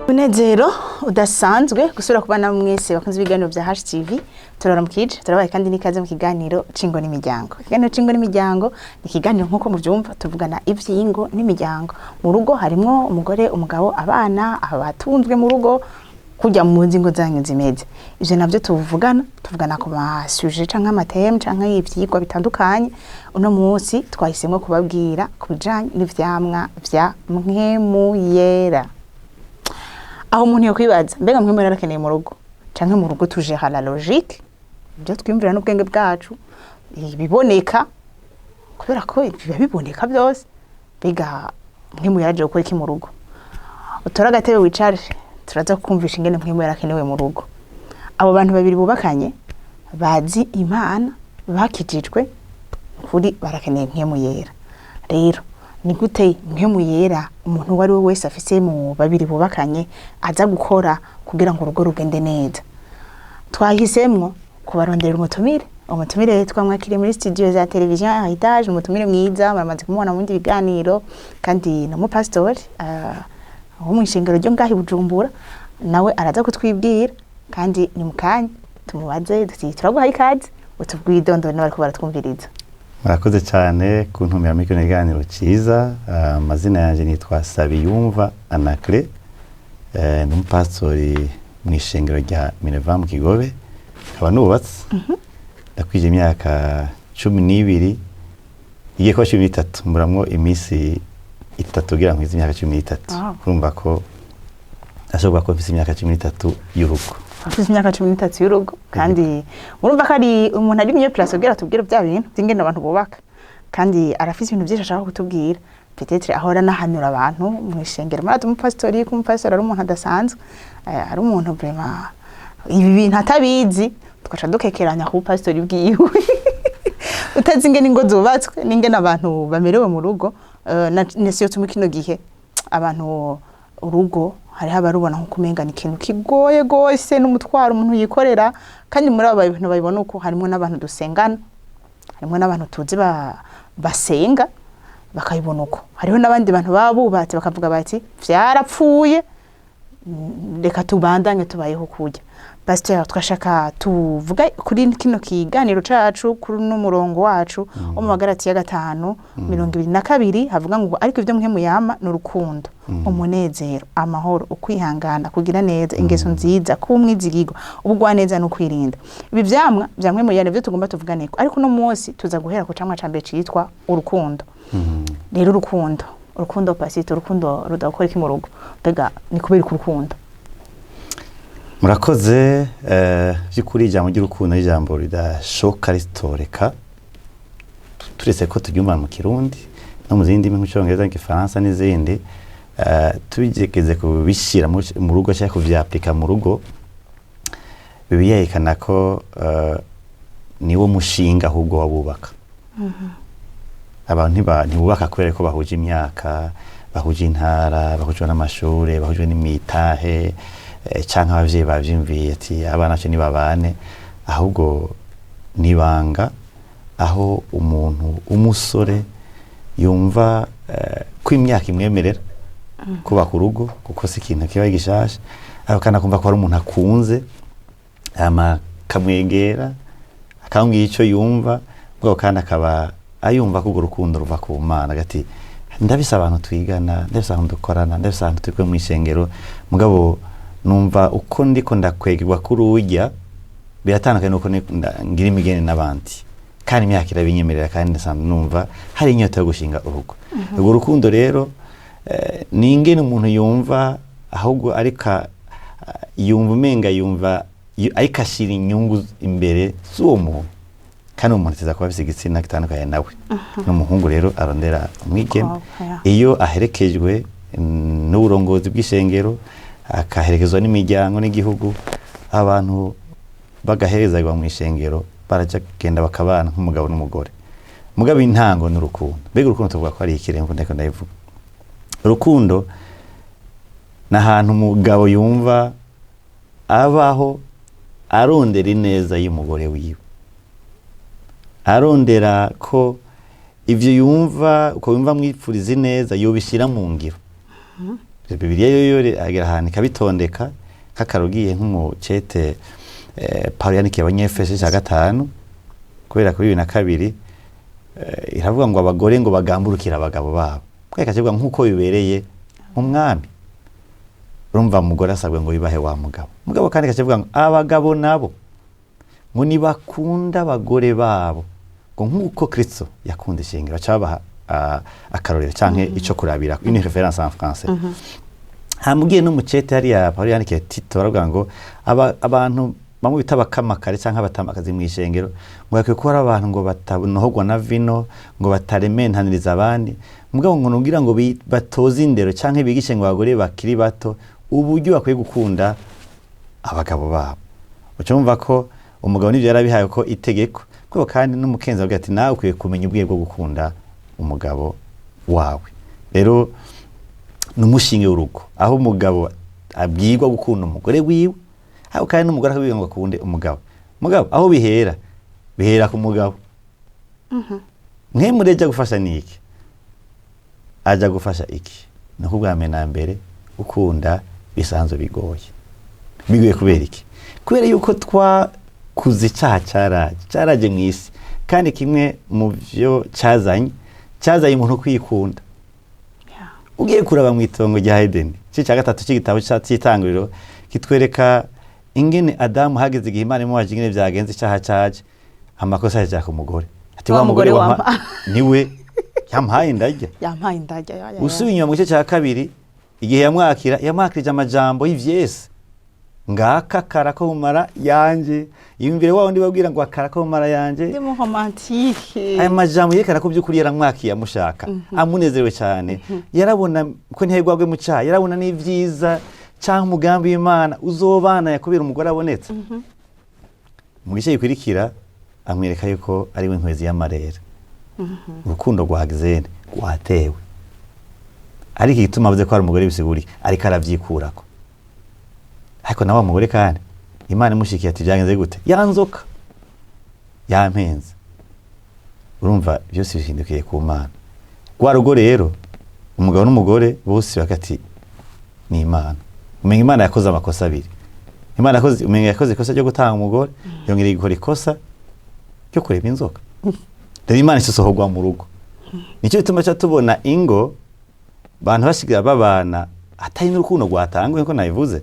Unezero udasanzwe gusura kubana mwese bakunze ibiganiro bya HTV turaramukije turabaye kandi nikaze mu kiganiro cingo n'imiryango. Ikiganiro cingo n'imiryango ni kiganiro nkuko muvyumva tuvugana ivyingo n'imiryango. Mu rugo harimo umugore, umugabo, abana, abatunzwe mu rugo kujya mu nzingo zanyu zimeze. Ivyo navyo tuvugana ku ma sujet canke amateme canke ivyigwa bitandukanye. Uno munsi twahisemwe kubabwira kubijanye n'ivyamwa vya mpwemu yera. Aho umuntu yakwibaza mbega mpwemu yera arakeneye mu rugo canke mu rugo tuje hala logique byo twimvira n'ubwenge bwacu biboneka kubera ko biba biboneka byose biga mpwemu yaraje gukora iki mu rugo. Utora gatebe wicare turaza kumvisha ingene mpwemu yera arakenewe mu rugo. Abo bantu babiri bubakanye bazi Imana bakijijwe kuri barakeneye mpwemu yera. Rero ni gute mpwemu yera umuntu wari we wese afise mu babiri bubakanye aza gukora kugira ngo urugo rugende neza. Twahisemwo kubarondera umutumire twamwakiriye muri studio za television Heritage, umutumire mwiza baramaze kumubona mu bindi biganiro kandi no mu pastor aho mu ishengero ryo ngahi Bujumbura nawe araza kutwibwira kandi ni mukanya tumubaze turaguhaye ikaze utubwiye idondoro nawe ariko baratwumviriza. Murakoze cyane kuntumira muri kino kiganiro cyiza. Amazina yanjye nitwa Sabiyumva Anaclet, ni umupastori mu ishengero rya Minerva mu Kigobe, nkaba nubatse ndakwije imyaka 12 igiye kuba 13 mburamwo iminsi 3 kugira ngo imyaka 13 urumva ko ashobora ko mfise imyaka 13 y'urugo. Afise imyaka 13 y'urugo kandi urumva ko ari umuntu ari myo place ubwira tubwira bya bintu by'ingene abantu bubaka kandi arafise ibintu byinshi ashaka kutubwira. Peut-être ahora nahanura abantu mu ishengero mara umupastori ku mupastori ari umuntu adasanzwe, ari umuntu vraiment ibi bintu atabizi tukaca dukekeranya ku pastori bwiwe utazi ingene ingo zubatswe n'ingene abantu bamerewe mu rugo. Nesiyo tumukino gihe abantu urugo hari habarubona nko kumengana ikintu kigoye gose n'umutwaro umuntu yikorera kandi muri aba bintu babibona uko harimo n'abantu dusengana, harimo n'abantu tuzi basenga bakayibona uko, hariho n'abandi bantu babubatse bakavuga bati vyarapfuye reka tubandanye tubayeho kujya. Pastor twashaka tuvuga kuri kino kiganiro cacu kuri no murongo wacu wo mu Magalatiya 5:22 havuga ngo ariko ivyo mpwemu yama n'urukundo, umunezero, amahoro, ukwihangana, kugira neza, ingeso nziza, kumwizigirwa, ubugwaneza no kwirinda. Ibi vyamwa vya mpwemu yera byo tugomba tuvuganeko, ariko no munsi tuza guhera ku camwa cambe citwa urukundo. Rero urukundo pasito urukundo rudakora iki mu rugo mbega ni kubera urukundo. Murakoze by'ukuri ijambo ry'urukundo n'ijambo ridashoka ristoreka turetse ko turyumva mu Kirundi no mu zindi ndimi nk'icyongereza n'igifaransa n'izindi tubigeze kubishira mu rugo cyangwa kuvyapplika mu rugo biyerekana ko niwo mushinga ahubwo wabubaka. Abantu ntibubaka kubera ko bahuje imyaka, bahuje intara, bahuje n'amashure, bahuje n'imitahe canke abavyeyi bavyimviye ati abana cyo nibabane, ahubwo nibanga aho umuntu umusore yumva ko imyaka imwemerera kubaka urugo kuko si ikintu kiba gishasha, ariko kana kumva ko ari umuntu akunze kamwegera akambwira ico yumva bwo kandi akaba ayumva ko urukundo ruva ku Mana gati ndabisa abantu twigana, ndabisa abantu dukorana, ndabisa abantu turi mu ishengero mugabo numva uko ndiko ndakwegerwa kuri ujya biratandukanye nuko ngira imigene n'abandi kandi imyaka irabinyemerera kandi ndasanzwe numva hari inyota yo gushinga urugo. Urwo rukundo rero ni ingene umuntu yumva ahubwo ariko yumva umenga yumva ariko ashira inyungu imbere z'uwo muntu kandi umuntu tiza kuba afise igitsina gitandukanye nawe. N'umuhungu rero arondera umwigeme iyo aherekejwe n'uburongozi bw'ishengero akaherekezwa n'imiryango n'igihugu, abantu bagaherezagwa mu ishengero baraja genda bakabana nk'umugabo n'umugore. Mugabo intango n'urukundo. Mbega urukundo tuvuga ko ari ikirengo ndeko ndayivuga. Urukundo n'ahantu umugabo yumva abaho arondera ineza y'umugore wiwe, arondera ko ivyo yumva uko yumva mwipfuriza neza yobishira mu ngiro. Bibiliya yo agira ahantu ikabitondeka nk'akarugiye nk'umucete Pawulo yandikiye abanyefeso cya 5 kubera kuri 22 iravuga ngo abagore ngo bagamburukira abagabo babo kweka nk'uko bibereye umwami. Urumva umugore asabwe ngo bibahe wa mugabo kandi kakivuga ngo abagabo nabo ngo nibakunda abagore babo ngo nk'uko Kristo yakunda ishengero bacabaha akarorero canke ico kurabira une référence en français. Hamugiye no mucete hari ya Pawulo yandikiye Tito baravuga ngo abantu bamwe bita bakamakare canke abatamakazi mu ishengero ngo yakwiye ko ari abantu ngo batanohogwa na vino ngo batarementaniriza abandi mugabo ngo nugira ngo batoze indero canke bigishe ngo abagore bakiri bato uburyo bakwiye gukunda abagabo babo. Ucumva ko umugabo nivyo yarabihaye ko itegeko kuko kandi n'umukenzi avuga ati nawe ukwiye kumenya ubwiye bwo gukunda umugabo wawe. Rero n'umushinge w'urugo aho umugabo abwirwa gukunda umugore wiwe aho kandi n'umugore akabwirwa ngo akunde umugabo aho bihera ku mugabo. Mwemure aja gufasha niki aja gufasha iki no kubwame na mbere ukunda bisanzwe bigoye kubera iki kubera yuko twakuze cyaraje mu isi kandi kimwe mu byo cyazanye umuntu kwikunda. Ugiye kuraba mu itongo rya Edeni cya 3 cy'igitabo cy'itanguriro kitwereka ingene Adamu hageze igihe Imana imubaje ingene byagenze icyaha cyaje amakosa yaje ku mugore ati wa mugore niwe yampaye indajya usubiye inyuma mu gice cya 2 igihe yamwakirije amajambo y'ivyese ngaka karako mumara yanje imbere waho ndi babwira ngo akarako mumara yanje ndi mu romantike aya majambo yerekana ko byukuri yaramwakiye amushaka amunezerewe cyane yarabona ko ntihegwagwe mu cyaha yarabona n'ivyiza cyangwa umugambi w'Imana uzobana yakubira umugore abonetse. Mu gice gikurikira amwereka yuko ari we nkwezi y'amarere urukundo rwagizene rwatewe ariko igituma avuze ko ari umugore bisiguri ariko aravyikurako ariko nawe umugore kandi Imana imushikiye ati byagenze gute yanzoka yampenze. Urumva byose bihindukiye ku Mana kwa rugo rero umugabo n'umugore bose bakati ni Imana umenye Imana yakoze amakosa abiri yakoze ikosa ryo gutanga umugore yongera igikora ikosa cyo kureba inzoka. Rero Imana isohogwa mu rugo nicyo bituma tubona ingo bantu basigira babana atari n'urukundo rwatangwe nko nabivuze.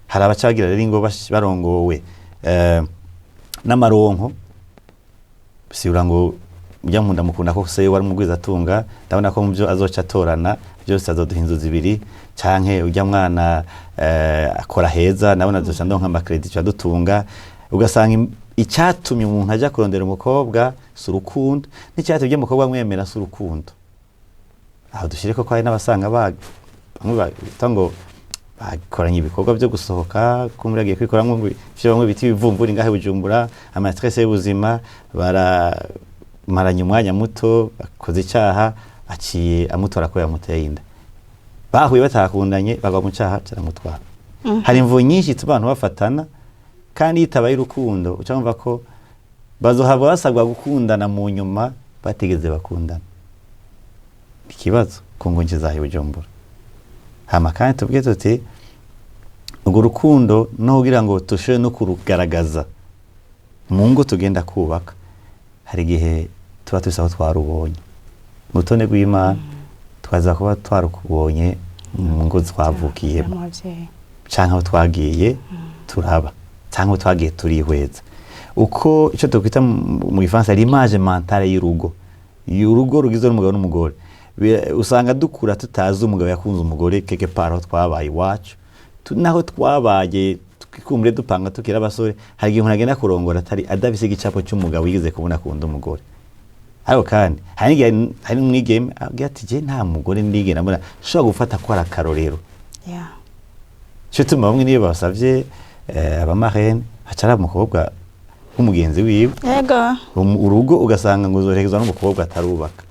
Hari abacagira rero ingo barongowe n'amaronko bisibura ngo ujya nkunda mukunda ko se wari mugwiza atunga ndabona ko mu byo azoca atorana byose azoduhinzuza ibiri canke ujya mwana akora heza ndabona azoca ndonka amakredit yadutunga ugasanga icyatumye umuntu ajya kurondera umukobwa surukundo n'icyatumye umukobwa mwemera surukundo. Aho dushire ko hari n'abasanga bamwe batango bakoranye ibikorwa byo gusohoka kumuragiye kwikora ngo byo bamwe biti bivumbura ingahe Bujumbura amastress y'ubuzima baramaranye umwanya muto bakoze icyaha aciye amutora ko yamuteye inda bahuye batakundanye bagwa mu cyaha caramutwara. Hari imvu nyinshi tubantu bafatana kandi yitabaye urukundo ucamva ko bazohabwa basabwa gukundana mu nyuma bategeze bakundana. Ikibazo kongonje zahe Bujumbura hama kandi tubwiye tuti ubwo rukundo no kugira ngo tushe no kurugaragaza mu ngo tugenda kubaka hari gihe tuba tusaho twarubonye mu tone rw'Imana twaza kuba twarukubonye mu ngo twavukiyemo canke aho twagiye turaba canke aho twagiye turihweza uko ico tukwita mu Gifaransa l'image mentale y'urugo rugizwe n'umugabo n'umugore. Usanga dukura tutazi umugabo yakunze umugore keke paro twabaye iwacu naho twabaye tukikumure dupanga tukira abasore hari igihe unagenda kurongora atari adafise igicapo cy'umugabo yigeze kubona akunda umugore. Ariko kandi hari n'umwigeme agira ati je nta mugore ndigena mbona shobora gufata ko ari akarorero. Cyo tuma bamwe niyo basavye abamarene acara umukobwa w'umugenzi wiwe urugo ugasanga ngo uzorekezwa n'umukobwa atarubaka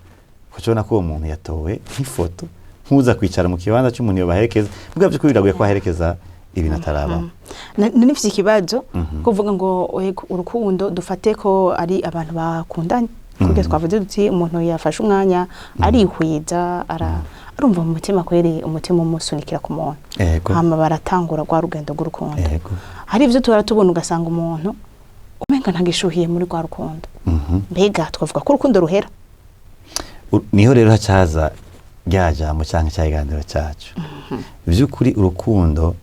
kucona ko umuntu yatowe nk'ifoto nkuza kwicara mu kibanza cy'umuntu yobaherekeza bwavye kubiraguye ko aherekeza ibintu ataraba. Nifise ikibazo kuvuga ngo urukundo dufate ko ari abantu bakundanye kuko twavuze duti umuntu yafashe umwanya arihwiza urumva mu mutima kweri umutima umusunikira ku muntu hama baratangura rwa rugendo rw'urukundo hari ivyo tubara tubona ugasanga umuntu umenga ntagishuhiye muri rwa rukundo mbega twavuga ko urukundo ruhera niho rero hacaza ryajambo canke cyayiganiro cyacu by'ukuri urukundo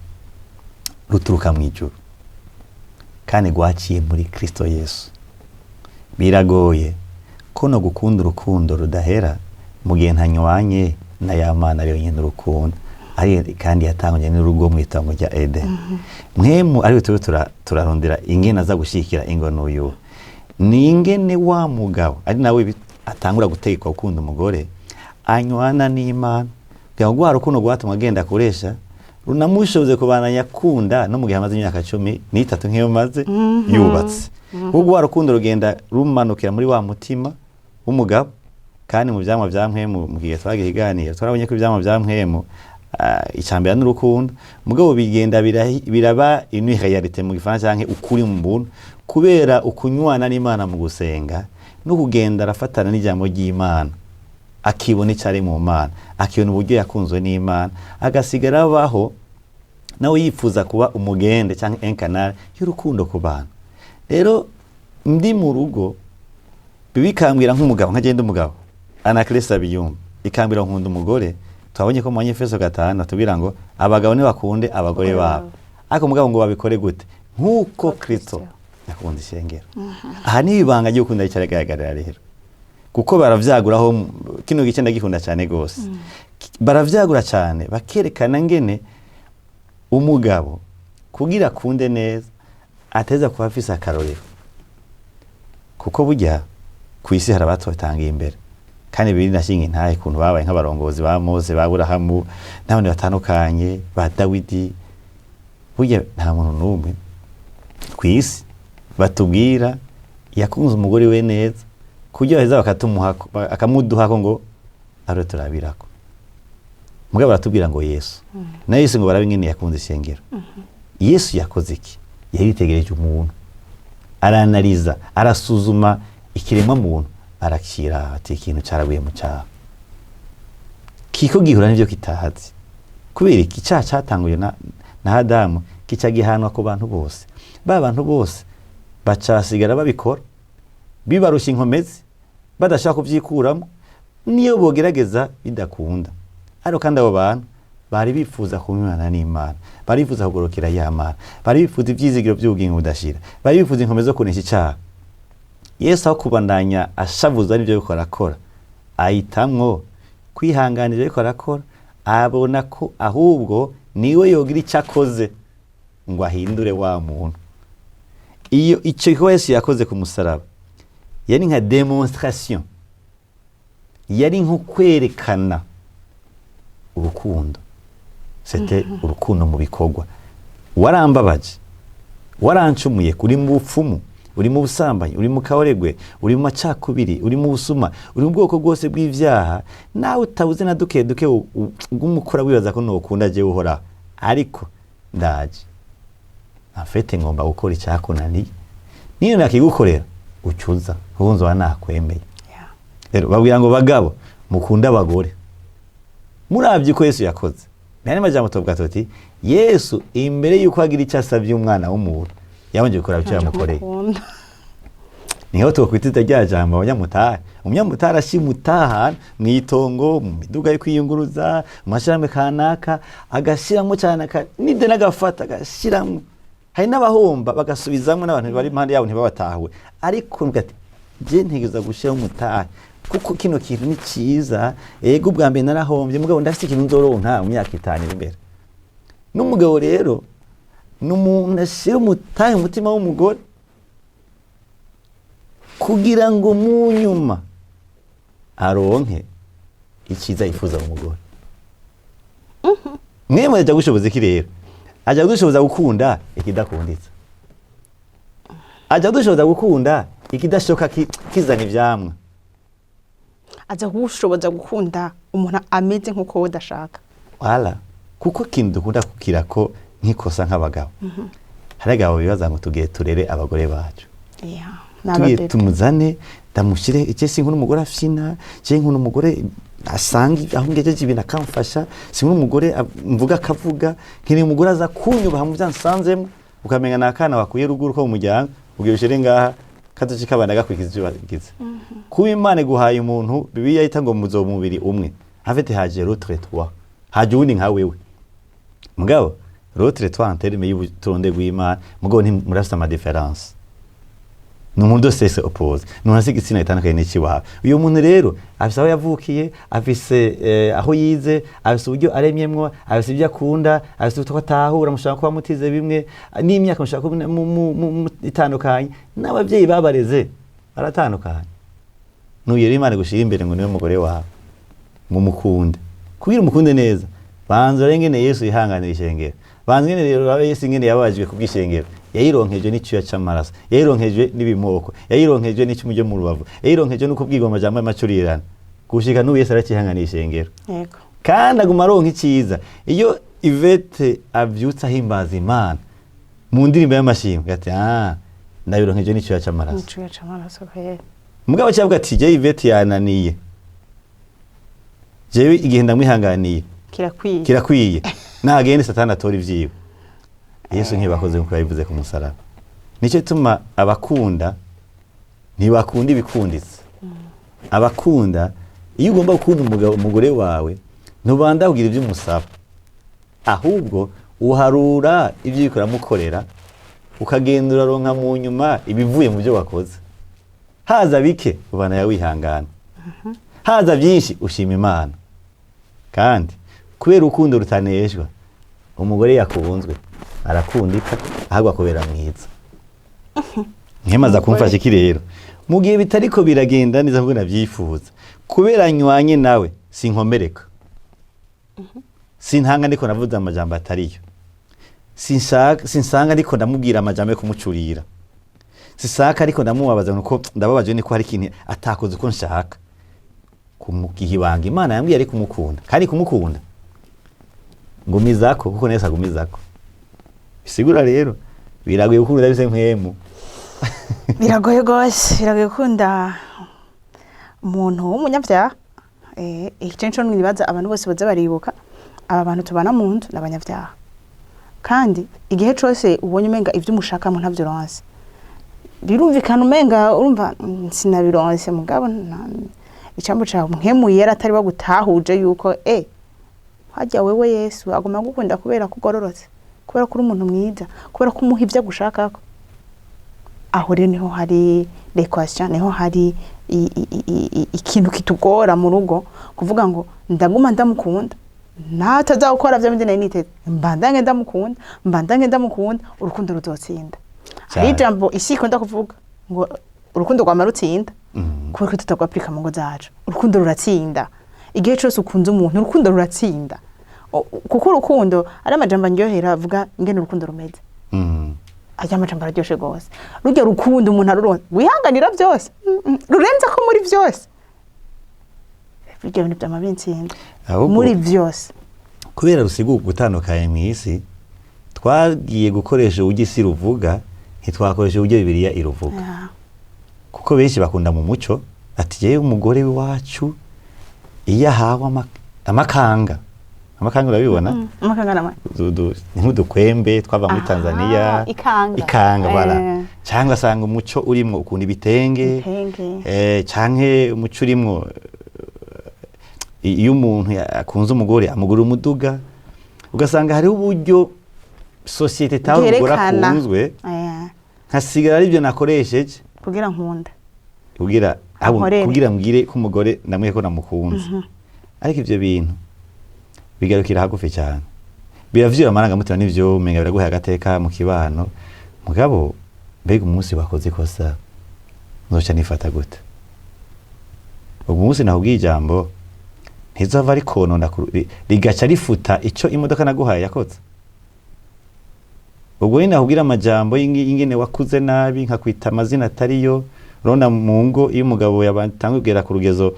ruturuka mu ijuru kandi rwaciye muri Kristo Yesu. Biragoye ko no gukunda urukundo rudahera mu gihe ntanywanye na ya Mana rero nyine urukundo ari kandi yatanguje n'urugo mu itongo rya Eden. Mwemu ari twe turarondera ingene aza gushikira ingono uyu ni ingene wa mugabo ari nawe atangura gutegeka ukunda umugore anywana n'Imana kugira ngo urukundo rwatumwe agenda akoresha runamushoboze kubananya kunda no mu gihe amaze imyaka 13 nk'iyo maze yubatse. Ubwo rukundo rugenda rumanukira muri wa mutima w'umugabo kandi mu byamwa bya Mwemu mu gihe twagiye iganira twarabonye ko ibyamwa bya Mwemu icambera n'urukundo mugabo bigenda biraba une réalité mu gifaransa canke ukuri mu buntu kubera ukunywana n'Imana mu gusenga no kugenda arafatana n'ijambo ry'Imana akibona icari mu Mana akibona uburyo yakunzwe n'Imana agasigara abaho nawe yifuza kuba umugende canke un canal y'urukundo ku bantu. Rero ndi mu rugo bibikambira nk'umugabo nkagenda umugabo anakresa biyumba ikambira nkunda umugore twabonye ko mu Efeso 5 atubwira ngo abagabo ne bakunde abagore babo ariko umugabo ngo babikore gute nkuko Kristo yakunda ishengero. Aha ni ibanga ryo gukunda icyagaragara rero kuko baravyaguraho kino gice ndagikunda cyane gose baravyagura cyane bakerekana ngene umugabo kugira kunde neza ateza kuba afise akarorero kuko burya kwisi harabatwatangiye imbere kandi biri nashinga intaye kuntu babaye nk'abarongozi ba Mose ba Aburahamu n'abandi batandukanye ba Dawidi. Burya nta muntu n'umwe kwisi batubwira yakunze umugore we neza kujya heza bakatumuhako akamuduhako ngo aro turabirako mugabo baratubwira ngo Yesu na Yesu ngo barabingene yakunze ishengero. Yesu yakoze iki? Yaritegereje umuntu aranaliza arasuzuma ikiremwa muntu arakira ati ikintu cyaraguye mu cyaha kiko gihura n'ibyo kitahazi kubera iki cyaha cyatanguye na Adamu kica gihanwa ku bantu bose bantu bose bacasigara babikora bibarusha inkomezi badashaka kubyikuramo niyo bogerageza bidakunda ariko kandi abo bantu bari bifuza kunywana n'Imana bari bifuza kugorokera ya Mana bari bifuza ibyizigiro by'ubugingo budashira bari bifuza inkomezi zo kunesha icyaha. Yesu aho kubandanya ashavuza n'ibyo bikora akora ahitamwo kwihanganira ibyo bikora akora abona ko ahubwo niwe yogira icyo akoze ngo ahindure wa muntu. Iyo icyo Yesu yakoze ku musaraba yari nka demonstration yari nko kwerekana urukundo c'était urukundo mu bikorwa. Warambabaje warancumuye kuri mu bupfumu uri mu busambanyi uri mu kaoregwe uri mu macakubiri uri mu busuma uri mu bwoko bwose bw'ivyaha nawe utabuze na duke ngumukora wibaza ko nokunda je uhora ariko ndaje afete ngomba gukora icyakunaniye niyo nakigukorera ucuza ubunzo wanakwemeye. Rero babwira ngo bagabo mukunda abagore muravye ko Yesu yakoze nari majambo tobwa toti Yesu imbere yuko agira icyo asabye umwana w'umuntu yabanje gukora icyo yamukoreye. Niho twokwitita rya jambo abanyamutara umunyamutara ashimutaha mwitongo mu miduga yo kwiyunguruza amashirame kanaka agashiramo cyane nide nagafata agashiramo hari n'abahomba bagasubizamwe n'abantu bari impande yabo ntibabatawe ariko ngati je ntigeza gushira umutaha kuko kino kintu ni ciza ego bwa mbere narahombye mugabo ndafite ikintu nzoronka mu myaka 5 imbere. N'umugabo rero n'umuntu ashira umutahe umutima w'umugore kugira ngo mu nyuma aronke ikiza yifuza umugore. Mwemwe ajya gushoboza iki rero ajya gushoboza gukunda ikidakunditse ajya gushoboza gukunda ikidashoka kizana ivyamwa aza gushoboza gukunda umuntu ameze nkuko udashaka wala kuko kintu dukunda kukira ko nkikosa nk'abagabo haragabo bibaza ngo tugiye turere abagore bacu tugiye tumuzane ndamushyire icyo si nk'umugore afina je nk'umugore asanga aho ngejeje ibintu akamfasha si nk'umugore mvuga akavuga nkiri umugore aza kunyubaha mu byansanzemo ukamenya nakana wakuye ruguru ko mu muryango ubwishire ngaha kazoci kabana gakwikiza ibyo bagize kuba Imana guhaye umuntu Bibiliya yita ngo muzo mubiri umwe afite haje l'autre toi haje undi nka wewe mugabo l'autre toi en terme y'ubutonde bw'Imana mugabo ntimurafite ama difference n'umuntu sese oppose nunasi igitsina itandukanye n'ikiwawe uyo muntu rero afise aho yavukiye afise aho yize afise uburyo aremyemwo afise ibyo akunda afise utwo atahura mushaka kuba mutize bimwe n'imyaka mushaka itandukanye n'abavyeyi babareze baratandukanye n'uyo Imana gushira imbere ngo niwe mugore wawe ngo mukunde kugira umukunde neza banza rengene Yesu yihanganira ishengero banza ngene rero abe Yesu ngene yabajwe kubwishengero yayironkeje n'icyuya cy'amaraso yayironkeje n'ibimoko yayironkeje n'icyo mu rubavu yayironkeje nuko bwigwa amajambo y'amacurirana gushika n'ubu Yesu arakihanganira ishengero yego kandi aguma aronka iciza iyo Ivete avyutsa himbaza Imana mu ndirimbo y'amashimwe ati ndabironkeje n'icyuya cy'amaraso mugabo cyavuga ati je Ivete yananiye jewe igihe ndamwihanganiye kirakwiye nagende Satani atora ivyiwe Yesu ntibakoze nkuko yabivuze ku musaraba nico tuma abakunda ntibakunda ibikunditse abakunda iyo ugomba gukunda umugore wawe ntubanda kugira ibyo umusaba ahubwo uharura ibyo ukora mukorera ukagenda uraronka mu nyuma ibivuye mu byo wakoze haza bike ubana yawihangana haza byinshi ushima Imana kandi kubera urukundo rutaneshwa umugore yakubunzwe arakundika ahagwa kubera mwiza nkemaza kumfasha iki rero mu gihe bitariko biragenda neza ngo navyifuza kubera nywanye nawe sinkomereka sintanga ndiko navuze amajambo atariyo sinsanga ndiko ndamubwira amajambo yo kumucurira sisaka ariko ndamubabaza nuko ndababaje niko hari ikintu atakoze uko nshaka kumukihibanga Imana yambwiye ari kumukunda kandi kumukunda ngumizako kuko nesa gumizako bisigura rero biragoye gukunda bise nkwemu biragoye gukunda umuntu w'umunyavyaha icenco nibaza abantu bose baza baribuka aba bantu tubana mu nzu n'abanyavyaha kandi igihe cose ubonye umenga ivyo umushaka mu ntavyo ronse birumvikana umenga urumva sinabironse mugabo icambo cawe mwemuye yaratari bagutahuje yuko hajya wewe Yesu aguma gukunda kubera kugororotse kubera kuri umuntu mwiza kubera ko umuha ivyo gushakako aho rero niho hari l'equation niho hari ikintu kitugora mu rugo kuvuga ngo ndaguma ndamukunda nataza gukora vyo bindi niteze mbandange ndamukunda urukundo ruzotsinda hari jambo isiko ndakuvuga ngo urukundo rwa marutsinda kuko tutagwa Afrika mu ngo zacu urukundo ruratsinda igihe cyose ukunze umuntu urukundo ruratsinda kuko urukundo ari amajambo ndyohera avuga ingene urukundo rumeze ajya amajambo araryoshe gose rujya rukundo umuntu aruronse wihanganira byose rurenza ko muri byose bijya ibintu by'amabintsinda muri byose kubera rusigu gutandukanye mu isi twagiye gukoresha ugisi ruvuga ntitwakoresha uburyo Bibiliya iruvuga kuko benshi bakunda mu muco ati yewe umugore wacu iyo ahawe amakanga urabibona amakanga nk'udukwembe twava muri Tanzania ikanga bara cyangwa asanga umuco urimo ukunda ibitenge canke umuco urimo iyo umuntu akunze umugore amugura umuduga ugasanga hari uburyo societe tawe umugore akunzwe nkasigara ari byo nakoresheje kugira nkunda kugira mbwire ko umugore namwe ko namukunze ariko ivyo bintu bigarukira hagufi cyane biravyira amarangamutima n'ivyo umenga biraguha agateka mu kibano mugabo mbega umunsi wakoze ikosa nzoca nifata gute ubu munsi nahubwiye ijambo ntizova ari konona rigaca rifuta ico imodoka naguhaye yakoze ubwo nyine nahubwira amajambo y'ingene wakuze nabi nkakwita amazina atariyo rona mu ngo iyo umugabo yabatanga kugera ku rugezo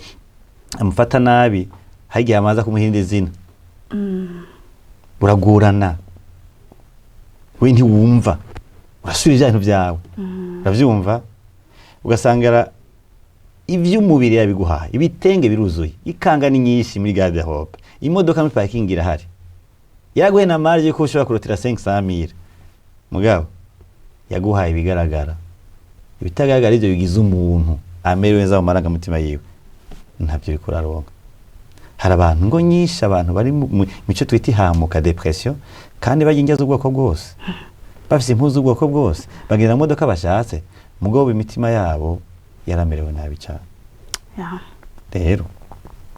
amufata nabi hagiye amaza kumuhinda izina uragurana we ntiwumva urasubira ibintu byawe uravyumva ugasanga ivy'umubiri yabiguhaye, ibitenge biruzuye, ikanga ni nyinshi muri garde-robe, imodoka muri parking irahari, yaguhe na marge ko ushobora kurotira 500,000, mugabo yaguhaye ibigaragara, ibitagaragara ivyo bigize umuntu amerewe neza mu marangamutima yiwe, ntabyo uriko uraronka. Hari abantu ngo nyinshi, abantu bari mu mico twita ihamuka, depression, kandi bagingya z'ubwoko bwose, bafise impuzu z'ubwoko bwose, bagenda mu modoka bashatse, mugabo imitima yabo yaramerewe nabi cyane. Rero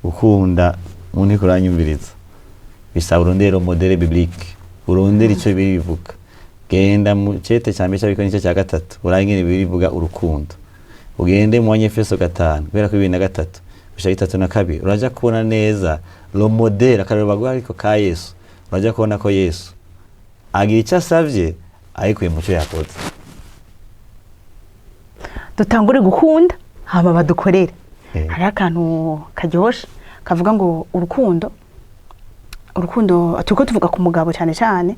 gukunda umuntu uriko uranyumviriza bisaba urondera modele biblique, urondera ico bivuga, genda mu cete cya mbere cy'abiko nico cya gatatu, urangire bivuga urukundo, ugende mu Efeso 5 kubera ko 23 gushaka 32 uraja kubona neza lo modele akarero bagwa ariko ka Yesu, uraja kubona ko Yesu agira icyo asavye ayikuye mu cyo yakoze. Dutangure gukunda hama badukorere. Hari akantu karyoshe kavuga ngo urukundo tuko tuvuga ku mugabo cyane cyane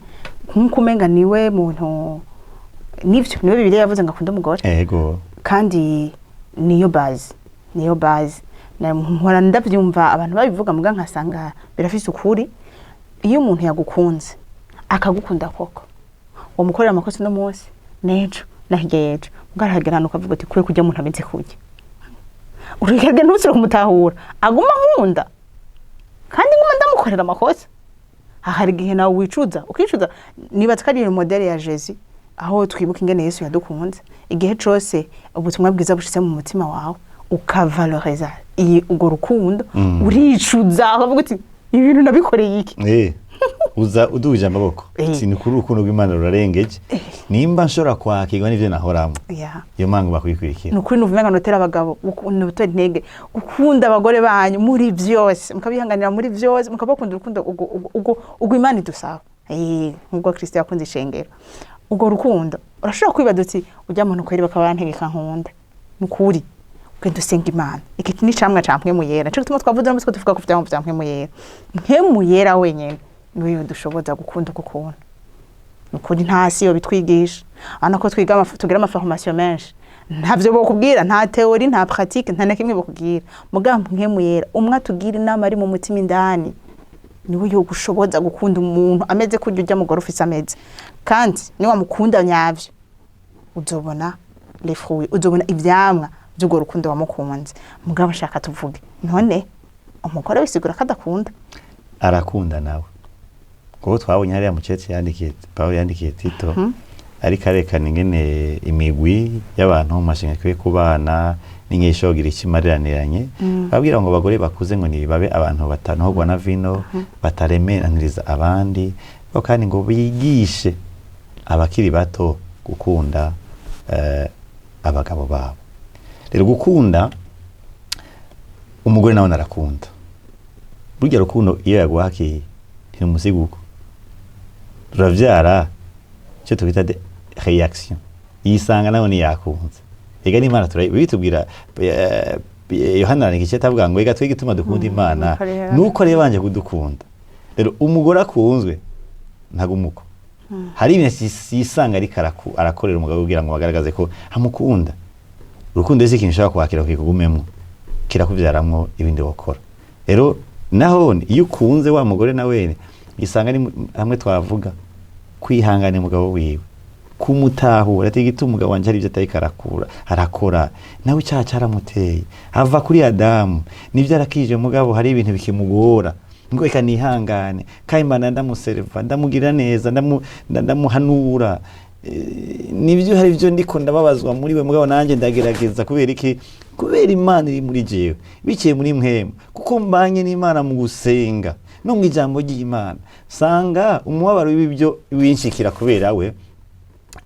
nkuko umenga niwe muntu, nivyo niwe Bibiliya yavuze ngo akunda umugore. Yego. Kandi niyo base na mpora ndavyumva abantu babivuga muga nkasanga birafise ukuri. Iyo umuntu yagukunze akagukunda koko, uwo mukorera amakosa no munsi nejo nahigeje mugarahagirana ukavuga ati kwe kujya umuntu ameze kujya urikage ntusire kumutahura aguma nkunda kandi nguma ndamukorera amakosa. Hari igihe nawe wicuza ukicuza. Nibatse kari modele ya Jésus aho twibuka ingene Yesu yadukunze, igihe cose ubutumwa bwiza bushitse mu mutima wawe ukavaloriza ugo rukundo, uricuza ukavuga uti ibintu nabikoreye iki. Uza uduje amaboko sini kuri urukundo rw'Imana rurarengeje, nimba nshobora kwakirwa n'ivyo nahoramo. Iyo mangu bakwikwikira nukuri nuvuga notera abagabo gukunda ubuto intege, gukunda abagore banyu muri vyose, mukabihanganira muri vyose, mukabakunda urukundo ugo Imana idusaba. Nk'ubwo Kristo yakunze ishengero, ugo rukundo urashobora kwibaza uti ujya muntu kweri bakabantegeka nkunda, nukuri kwenda usenga Imana. Iki ni camwa campwe muyera, cyo gutuma twavuze no mutwe tuvuga ku vyamwe vyampwe muyera, nke muyera wenyene niwe dushoboza gukunda gukunda. Nukuri ntasi yo bitwigisha anako twiga tugira amaformation menshi, ntavyo bokubwira, nta theory nta pratique nta nakimwe bokubwira, mugambo nke muyera umwe atugira inama ari mu mutima indani, niwe yo gushoboza gukunda umuntu ameze kujya ujya mugore ufise ameze. Kandi ni wa mukunda nyavyo uzobona les fruits, uzobona ivyamwa by'ugo rukundo wamukunze. Mugabo shaka tuvuge none umugore wisigura kadakunda, arakunda nawe. Kuko twabonye hariya mu cece yandikiye Paulo yandikiye Tito, ariko arekana ingene imigwi y'abantu mu mashinga kwe kubana n'ingeshogira ikimariraniranye, babwira ngo abagore bakuze ngo nibabe abantu batanohogwa na vino, bataremeraniriza abandi, kandi ngo bigishe abakiri bato gukunda abagabo babo. Rero gukunda umugore nawe narakunda. Burya rukundo iyo yaguhakiye ntimusiguko ruravyara cyo tubita de reaction, yisanga nawe ni yakunze. Ega ni Imana turabitubwira Yohana igice tavuga ngo ega twige tuma dukunda Imana nuko rero banje kudukunda. Rero umugore akunzwe ntagumuko, hari ibintu yisanga ari arakorera umugabo kugira ngo bagaragaze ko hamukunda. Urukundo ese kintu shaka kwakira kikugumemwo kirakuvyaramwo ibindi wakora. Rero naho iyo ukunze wa mugore nawe isanga ni hamwe twavuga kwihangana umugabo wiwe, kumutahura ati gituma umugabo wanje ari byo atayikarakura arakora nawe cyaca aramuteye ava kuri Adamu nivyo arakije mugabo hari ibintu bikimugora ngo eka nihangane kandi Imana ndamuserva ndamugira neza ndamuhanura nivyo hari byo ndiko ndababazwa muri we mugabo nanje ndagerageza kubera iki, kubera Imana iri muri jewe biciye muri mpemu, kuko mbanye n'Imana mu gusenga no mu ijambo ry'Imana sanga umubabaro w'ibyo winshikira kubera we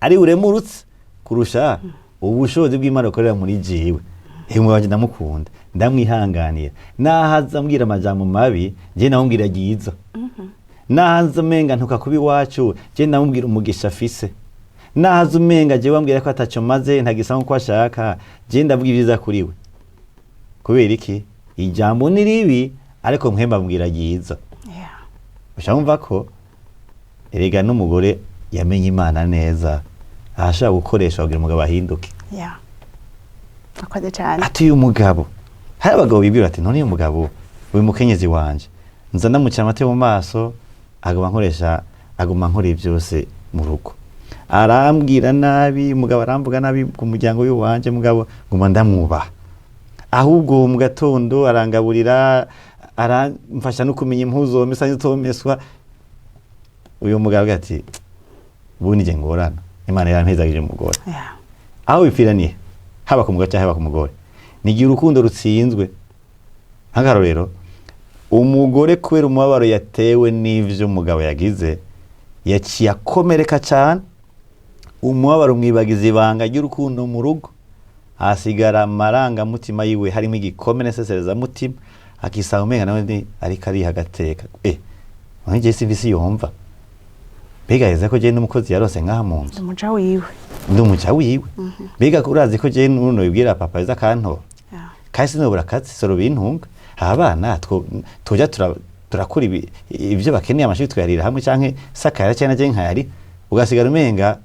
ari uremurutse kurusha ubushobozi bw'Imana ukorera muri jewe. Hemwe wanje ndamukunda ndamwihanganira, nahaza mbwira amajambo mabi je nawumbwira giza, nahaza menga ntuka kubi wacu je nawumbwira umugisha afise, nahaza umenga je wambwira ko ataco maze ntagisa nko ashaka je ndavuga ibiza kuri we. Kubera iki ijambo ni ribi ariko mpemba mbwira giza. Ushamva ko erega n'umugore yamenye Imana neza ahashaka gukoresha kugira umugabo ahinduke. akoze cyane ati uyu mugabo hari abagabo bibwira ati none uyu mugabo uyu mukenyezi wanje nza ndamucira amate mu maso aguma nkora byose mu rugo arambwira nabi umugabo aramvuga nabi ku muryango w'iwanje mugabo nguma ndamwubaha ahubwo mu gatondo arangaburira aramfasha no kumenya impuzo mesa nzitomeswa uyu mugabo ati ubu nije ngorana Imana yarampezagije umugore aho bipfiraniye haba ku mugabo cyangwa haba ku mugore nigira urukundo rutsinzwe nk'akarorero umugore kubera umubabaro yatewe n'ivyo umugabo yagize yaciye akomereka cyane umubabaro mwibagiza ibanga ry'urukundo mu rugo hasigara amarangamutima yiwe harimo igikomere nseserezamutima akisanga umenga nawe ariko ariha agateka nkanjye sivisi yumva mbega yeza ko je n'umukozi yarose nk'aha mu nzu ndi umuja wiwe mbega urazi ko je n'uno yibwira papa yeza kantora kandi sinobura akazi soro bintunga abana tuja turakora ibyo bakeneye amashuri twayarira hamwe canke sakara cyane je nkayari ugasigara umenga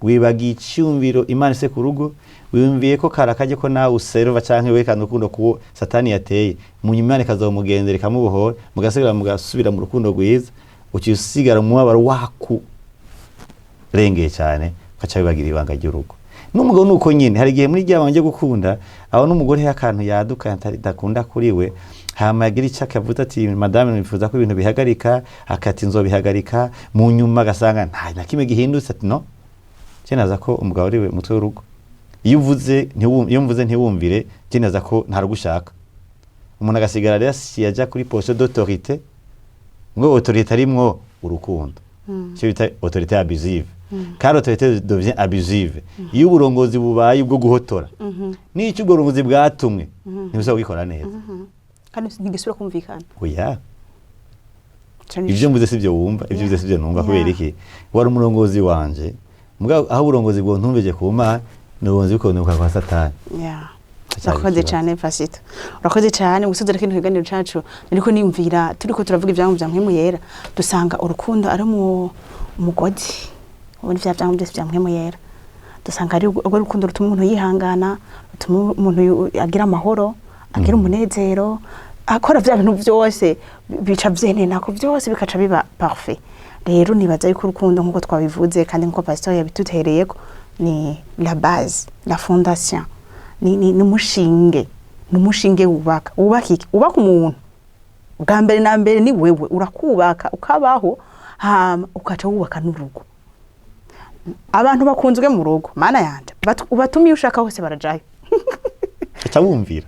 wibagiye icyumviro Imana ise ku rugo wiyumviye ko karakaje ko nawe userva canke wekana urukundo kuwo satani yateye mu Imana ikazomugendera ikamubohora mugasubira mu rukundo rwiza ukisigara mu mubabaro waku rengeye cyane ukaca bibagira ibanga ry'urugo n'umugabo nuko nyine hari igihe muri ryabanje gukunda aho n'umugore yakantu yaduka dakunda kuri we hama yagira icyo akavuga ati madame nifuza ko ibintu bihagarika akati nzobihagarika mu nyuma agasanga nta na kimwe gihindutse ati no cyenaza ko umugabo ari we mutwe w'urugo iyo mvuze ntiwumvire cyenaza ko ntarugushaka umuntu agasigara rero yaja kuri poste d'autorité ngo autorité arimwo urukundo cyo bita autorité abusive car autorité devient abusive iyo uburongozi bubaye ubwo guhotora n'icyo ubwo burongozi bwatumwe ntibusaba gukora neza kandi ntigisubira kumvikana oya ibyo mvuze sivyo wumva ibyo mvuze sivyo numva kubera iki wari umurongozi wanje mugabo aho uburongozi bwo ntumbeje ku Mana n'uburongozi bukonuka kwa satani urakoze cyane Pasito urakoze cyane gusuzera kino kiganiro cacu niko nimvira turiko turavuga ibyangu bya mpemu yera dusanga urukundo ari mu mugozi ubundi vya byangu byose bya mpemu yera dusanga ari urwo rukundo rutuma umuntu yihangana rutuma umuntu agira amahoro agira umunezero akora vya bintu byose bica byenena ko byose bikaca biba parfait rero nibaza yuko urukundo nkuko twabivuze kandi nkuko pastor yabitutereyeko ni la base la fondation ni umushinge wubaka umuntu bwa mbere na mbere ni wewe urakubaka ukabaho hama ukaca wubaka n'urugo abantu bakunzwe mu rugo mana yanje ubatumiye ushaka hose barajayo aca bumvira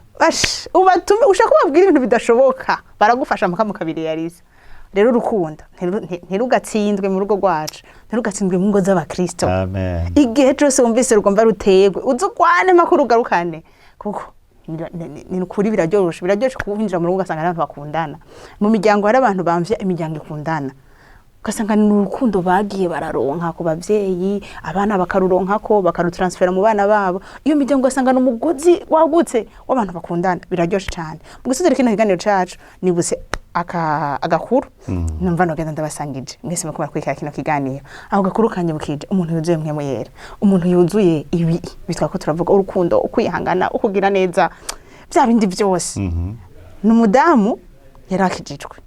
ubatumiye ushaka kubabwira ibintu bidashoboka baragufasha mukabiri yariza rero urukundo ntirugatsinzwe mu rugo rwacu ntirugatsinzwe mu ngo z'abakristo amen igihe cyose wumvise rugomba rutegwe uzukwane makuru garukane kuko ni ukuri biraryoshye kuhinjira mu rugo ugasanga abantu bakundana mu miryango hari abantu bamvye imiryango ikundana ugasanga ni urukundo bagiye bararonka ku bavyeyi abana bakaruronkako bakarutransfera mu bana babo iyo miryango ugasanga ni umugozi wagutse w'abantu bakundana biraryoshye cyane mu gusuzera kino kiganiro cacu nibuse agakuru numva nogenda ndabasangije mwese muko barakwikira kino kiganiro aho gakuru kanyibukije umuntu yuzuye mpemu yera umuntu yuzuye ibi bitwa ko turavuga urukundo ukwihangana ukugira neza bya bindi byose n'umudamu yarakijijwe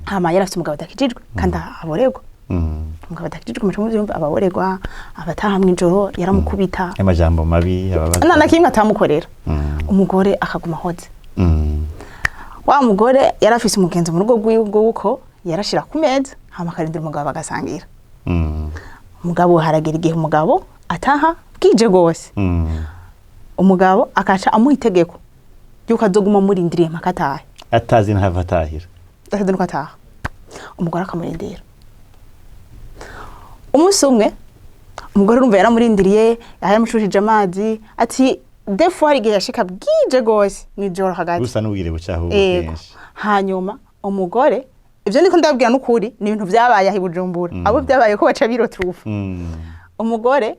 hama yarafite umugabo adakijijwe kandi aborerwa umugabo adakijijwe mu byumva ababorerwa abataha mu ijoro yaramukubita amajambo mabi ababaza na kimwe atamukorera umugore akaguma hoze wa mugore yarafise umugenzi mu rugo rw'uko yarashira ku meza hama karindira umugabo bagasangira umugabo haragera igihe umugabo ataha bwije gose umugabo akaca amuha itegeko yuko azoguma murindiriye makatahe atazi ntavatahira atazi nuko ataha umugore akamurindira umunsi umwe umugore urumva yaramurindiriye yaramushujije amazi ati defu hari igihe yashika bwije gose mwijoro hagati gusa n'ubwire bucaho kenshi hanyuma umugore ivyo niko ndabwira n'ukuri ni ibintu byabaye ahi Bujumbura abo byabaye ko baca biro trufu umugore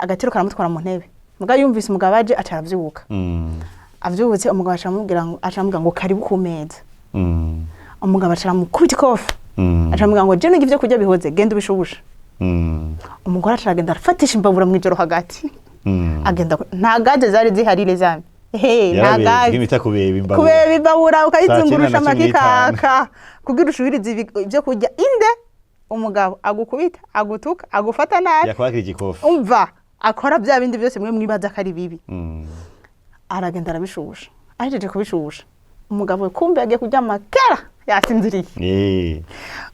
agatero karamutwara mu ntebe muga yumvise umugabo aje ataravyuka avyutse umugabo acamubwira ngo karibu ku meza umugabo acaramukubita ikofi acamubwira ngo je n'ivyo kurya bihoze genda ubishubusha umugore acaragenda arafatisha imbabura mwijoro hagati agenda nta gaje zari ziharire zame nta gaje imita kubeba imbabura ukayizungurusha amakikaka kugira ushubirize ibyo kurya inde umugabo agukubita agutuka agufata nabi yakwakira igikofu umva akora bya bindi byose mwe mwibaza kari bibi aragenda arabishusha ahejeje kubishusha umugabo kumbe yagiye kurya amakara yasinziriye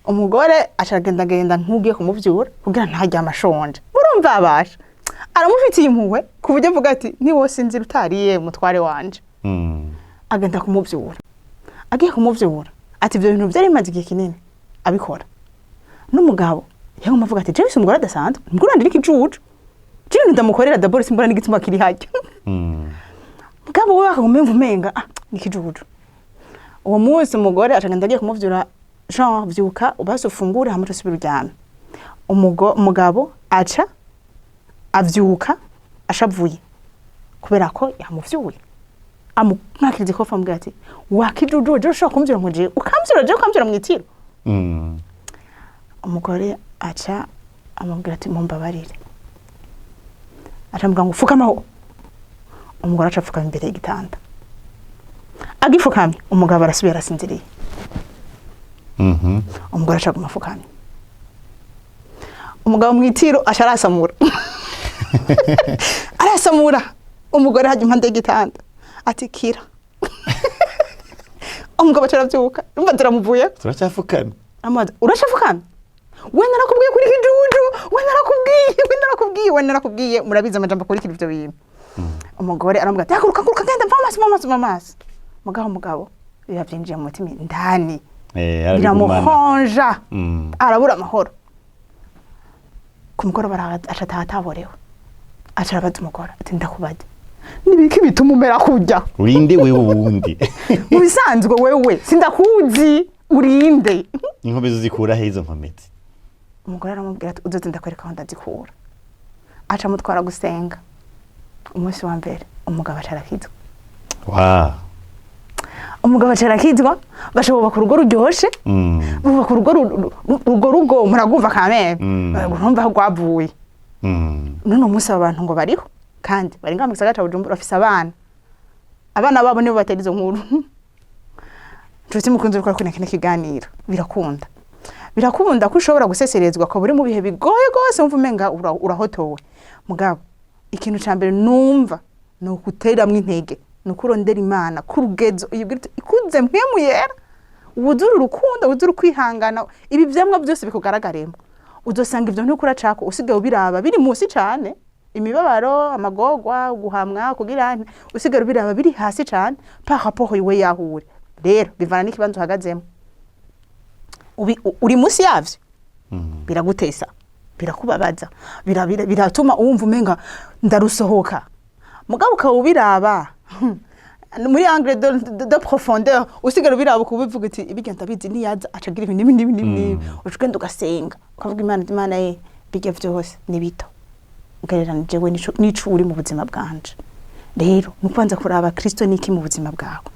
umugore acagenda ntugiye kumuvyura kugira ntajya amashonje urumva abasha aramufitiye impuhwe ku buryo avuga ati ntiwosinzira utariye mutware wanje agenda kumuvyura agiye kumuvyura ati ibyo bintu byari bimaze igihe kinini abikora n'umugabo yagomba avuga ati James umugore adasanzwe mbura ndiri kijuju Jini ndamukorera dabori simbura n'igituma kiri hajya mugabo we akagomba umenga ni kijuju uwo munsi umugore acagenda agiye kumuvyura Jean vyuka ubase ufungure hamwe usubira uryame umugabo aca avyuka ashavuye kubera ko yamuvyuye amukakiriza ikofa ambwira ati wakijuju je ushaka kumvyura nkuje ukamvyura mwitiro umugore aca amubwira ati mumbabarire aramubwira ngo fukamaho umugore aca apfukama imbere y'igitanda agifukamye umugabo arasubira arasinziriye umugore aca gumafukamye umugabo mwitiro aca arasamura umugore hajya impande y'igitanda ati kira umugabo aca aravyuka umva turamuvuye turacyafukamye uracyafukamye we narakubwiye kuri kijuju we narakubwiye murabiza amajambo kuri ivyo bintu umugore aramubwira ati haguruka genda mva amaso mugabo biba byinjiye mu mutima ndani biramuhonja arabura amahoro ku mugoroba aca ataborewe aca arabaza umugore ati ndakubaza nibiki bituma umera kujya urinde wewe ubundi mu bisanzwe wewe sindakuzi urinde inkomezi zikura he izo nkomezi umugore aramubwira ati uzoze ndakwereka aho ndazikura aca mutwara gusenga umunsi wa mbere umugabo aca arakizwa umugabo aca arakizwa bashobora urugo ruryoshe bubaka urugo muragumva kamere urumva aho rwavuye none umunsi abantu ngo bariho kandi bari ngaho mu gisagara ca Bujumbura bafise abana babo nibo batera izo nkuru nshuti mukunzi uriko kuri kino kiganiro birakunda ko ushobora guseserezwa ko buri mu bihe bigoye gose umva umenga urahotowe mugabo ikintu ca mbere numva no kuteramwe intege no kurondera Imana kurugezo ikuze mpemu yera ubuzuru rukundo ubuzuru kwihangana ibi vyamwa byose bikugaragaremo uzosanga ivyo ntukura cako usigaye ubiraba biri musi cane imibabaro amagogwa guhamwa kugira usigaye ubiraba biri hasi cane par rapport iwe yahure rero bivana n'ikibanzo uhagazemo uri musi yavyo biragutesa birakubabaza biratuma uwumva umenga ndarusohoka mugabo ukawubiraba muri angle de profondeur usigara ubiraba kubivuga ati ibigenda bizi niyaza acagira ibintu n'ibindi ucugenda ugasenga ukavuga Imana ye bijya vyose ni bito ugereranije we nico uri mu buzima bwanje rero nukubanza kuraba Kristo niki mu buzima bwawe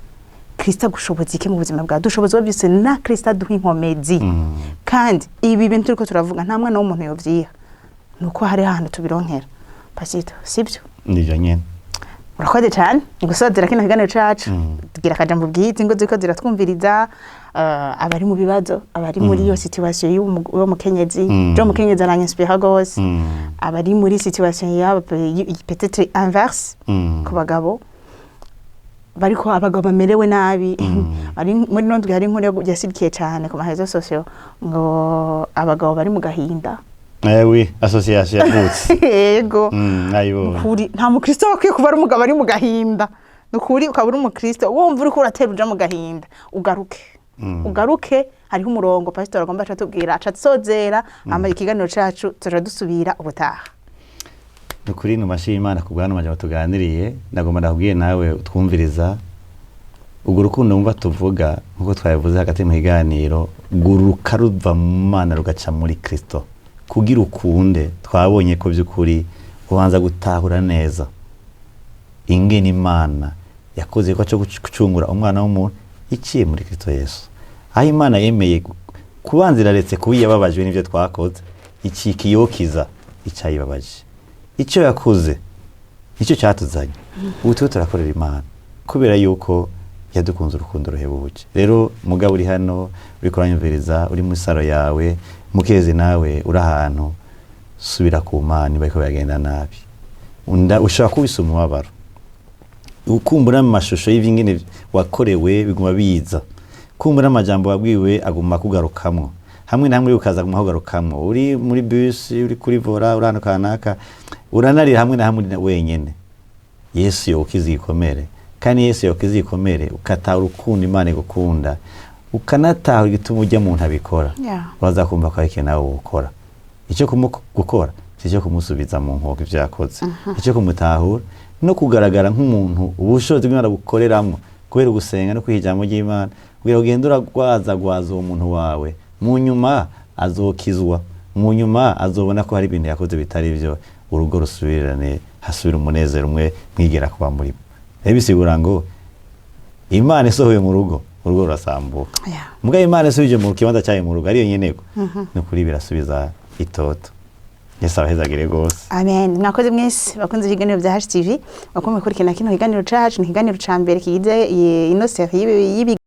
Kristo gushoboza iki mu buzima bwawe dushoboza byose na Kristo duha inkomezi kandi ibi bintu turiko turavuga nta mwana w'umuntu yovyiha nuko hari ahantu tubironkera pasito sibyo nivyo nyene urakoze cyane gusozera kino kiganiro cacu tugira akajambo bwite ngo ziko ziratwumviriza abari mu bibazo abari muri iyo situation y'uwo mukenyezi jo mukenyezi aranyispira gose abari muri situation ya peut-être inverse ku bagabo bariko abagabo bamerewe nabi ari muri nondwe hari inkuru yasidikiye cyane ku mahezo social ngo abagabo bari mu gahinda oui association yavutse yego ayibo kuri nta mukristo wakwiye kuba ari umugabo ari mu gahinda nukuri ukaba uri umukristo wumva uri kuratera uja mu gahinda ugaruke hariho umurongo pastor agomba atubwira acatsozera ama ikiganiro cacu turadusubira ubutaha nukuri numashira Imana kubwana maje batuganiriye nagomba ndakubwiye nawe utwumviriza ugo rukundo umva tuvuga nkuko twabivuze hagati mu kiganiro guruka ruva mu Mana rugaca muri Kristo kugira ukunde twabonye ko byukuri ubanza gutahura neza ingene Imana yakoze ko cyo gucungura umwana w'umuntu iciye muri Kristo Yesu aho Imana yemeye kubanzira retse kubiyababajwe n'ivyo twakoze iki kiyokiza icayibabaje icyo yakoze nicyo cyatuzanye ubu tuba turakorera Imana kubera yuko yadukunze urukundo ruhebuje. Rero mugabo uri hano uri kuranyumviriza uri muri saro yawe mukezi nawe uri ahantu subira ku Mana bariko bagenda nabi ushaka kubisa umubabaro ukumbura mu mashusho y'ivingine wakorewe biguma biza kumbura amajambo wabwiwe aguma kugarukamwo hamwe na hamwe ukaza guma kugarukamwo uri muri bus uri kuri vora urano kanaka uranarira hamwe na hamwe wenyene. Yesu yokiza igikomere kandi Yesu yokiza igikomere ukataha urukundo Imana igukunda ukanataha igituma ujya mu ntabikora bazakumva ko ariko nawe ukora icyo gukora cyo kumusubiza mu nkoko ivyakoze icyo kumutahura no kugaragara nk'umuntu ubushobozi bw'Imana bukoreramwo kubera gusenga no kwihijamo ry'Imana kugira ugendura gwaza uwo muntu wawe mu nyuma azokizwa mu nyuma azobona ko hari ibintu yakoze bitari byo urugo rusubirane hasubira umunezero umwe mwigera kuba muri bisigura ngo Imana isohoye mu rugo urugo rurasambuka muga Imana isubije mu kibanza cyayo mu rugo ariyo nyenego no kuri birasubiza itoto. Yesu abahezagire gose. Amen. Mwakoze mwese bakunze ibiganiro bya HTV bakomeye kurikirana kino kiganiro cacu ni kiganiro ca mbere kigize ino série